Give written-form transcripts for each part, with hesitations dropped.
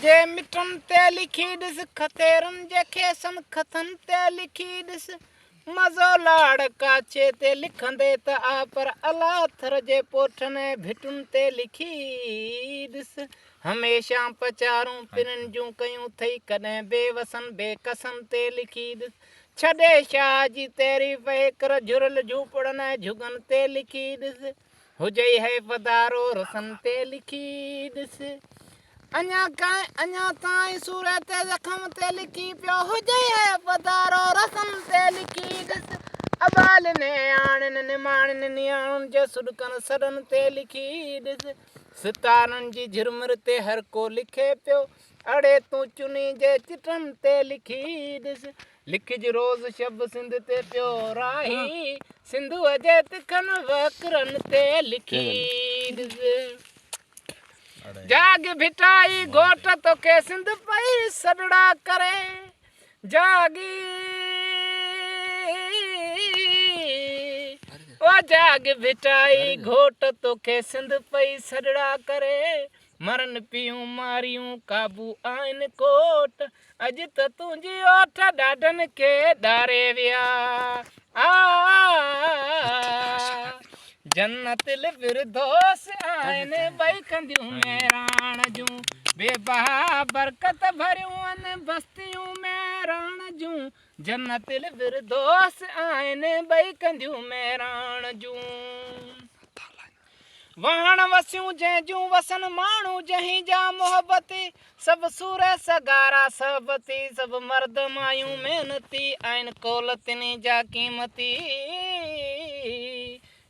जे mitten ते लिखी ॾिस खतेरन जे खेसन खतन ते लिखी ॾिस मज़ो लाड़ काचे ते लिखंदे त आ पर अलाथर जे पोठन भिटुन ते लिखी ॾिस हमेशा पचारूं पिननि जूं कयूं थई कॾहिं बेवसन बेकसन ते लिखी ॾिस छॾे शाह जी तारीफ़ कर झुरल झूपड़न झुगन ते लिखी ॾिस हुजई है वधारो रसन ते लिखी ॾिस अञा ताईं सूरत ज़ख़म ते लिखी पियो हुजई है वधारो रसन ते लिखी ॾिस अबाल ने आणनि निमाणनि नियाणनि जे सुॾकनि सॾनि ते लिखी ॾिस सितारनि जी झिरमिर ते हर को लिखे पियो अड़े तूं चुनी जे चिटनि ते लिखी ॾिस लिखज रोज़ शब सिंध ते पियो राही सिंधूअ जे तिखनि वकरनि ते लिखी ॾिस जाग भिटाई घोट तोखे सिंध पई सॾड़ा करे जागी ओ जाग भिटाई घोट तोखे सिंध पई सॾड़ा करे मरन पियूं मारियूं काबू आहिनि कोट अॼु त तुंहिंजी ओठ ॾाढनि खे ॾारे विया जन्नतिल फिरदौस आहिनि ॿई कंदियूं मेराण जूं बेबहा बरकत भरियूं आहिनि बस्तियूं मेराण जूं जन्नतिल फिरदौस आहिनि ॿई कंदियूं मेराण जूं वहण वसियूं जंहिंजूं वसन माण्हू जहीं जा मोहबती सभु सूर सगारा सहबती सभु मर्द मायूं महिनती आहिनि कोलतिनी जा क़ीमती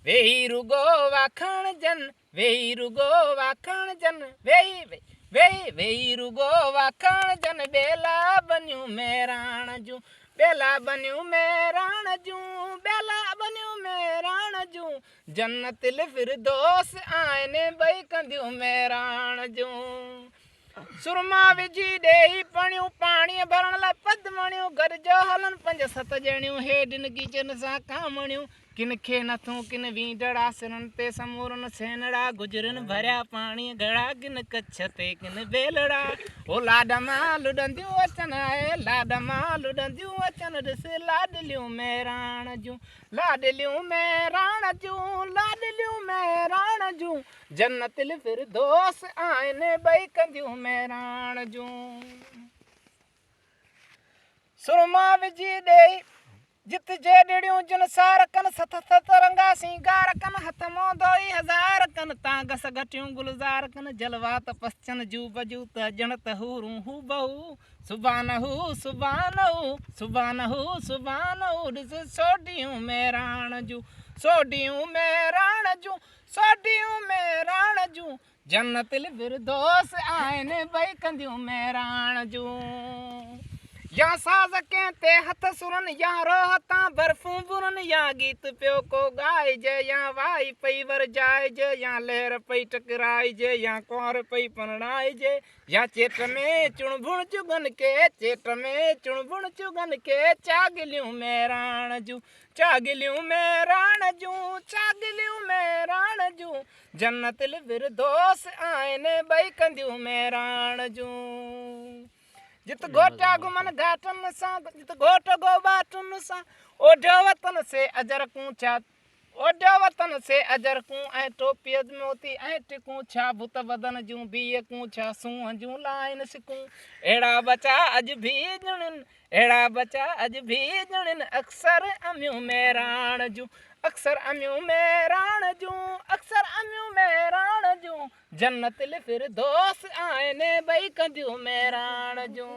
वेही रुगो वाखण जन वेही रुगो वाखण जन वेही रुगो वाखण जन बेला बनियूं मेराण जूं बेला बनियूं मेराण जूं बेला बनियूं मेराण जूं जन्नतिल फिरदौस आहिनि ॿई कंदियूं मेराण जूं सुरमा विझी ॾेई पणियूं पाणीअ भरण लाइ पदमणियूं गॾिजो हलन 5-7 ॼणियूं हेॾिन गीचन सां कामणियूं किन खे नथूं किन वींदड़ा सिरनि ते समूरनि सेनड़ा गुजरनि भरिया पाणी घड़ा किन कच्छ ते किन बेलड़ा ओ लाॾ मां लुॾंदियूं अचनि आहे लाॾ मां लुॾंदियूं अचनि ॾिस लाॾलियूं मेराण जूं लाॾलियूं मेराण जूं लाॾलियूं मेराण जूं जन्नतिल फिरदौस आहिनि ॿई कंदियूं मेराण जूं सुरमा विझी ॾेई जित जे ॾिड़ियूं जिन सार कन सत रंगा सिंगार कन हथ मों धोई हज़ार कन तांगस घटियूं गुलज़ार कन जलवा तपस्चन जू बजू त ॼण त हूरूं हू बहू सुबानहू सुबानहू सुबानहू सुबानहू ॾिस सोढियूं मेराण जूं सोढियूं मेराण जूं सोढियूं मेराण जूं जन्नतिल फिरदौस आहिनि ॿई कंदियूं मेराण जूं या साज़ कंहिं ते हथ सुरनि या रोह तां बर्फ़ूं बुरनि या गीत पियो को ॻाइजे या वाई पई वरजाइजे या लहर पई टकराइजे या कुंवर पई परणाइजे या चेट में चुणभुण चुगन के चेट में चुणभुण चुगन के चागिलियूं मेराण जूं चागिलियूं मेराण जूं चागिलियूं मेराण जूं जन्नतिल फिरदौस आहिनि ॿई कंदियूं मेराण जूं जित घोटा घुमन घाटन सां जित घोट गो बाटुन सां ओढो वतन से अजर कूं छा ओढो वतन से अजर कूं ऐं टोपी मोती ऐं टिकूं छा भुत बदन जूं बीह कूं छा सूंह जूं लाइन सिकूं अहिड़ा बचा अॼु भी ॼणनि अहिड़ा बचा अॼु भी ॼणनि अक्सर अमियूं मेराण जूं अक्सर अमियूं मेराण जूं अक्सर अमियूं मेराण जूं जन्नतिल फिरदौस आहिनि ॿई कंदियूं मेराण जूं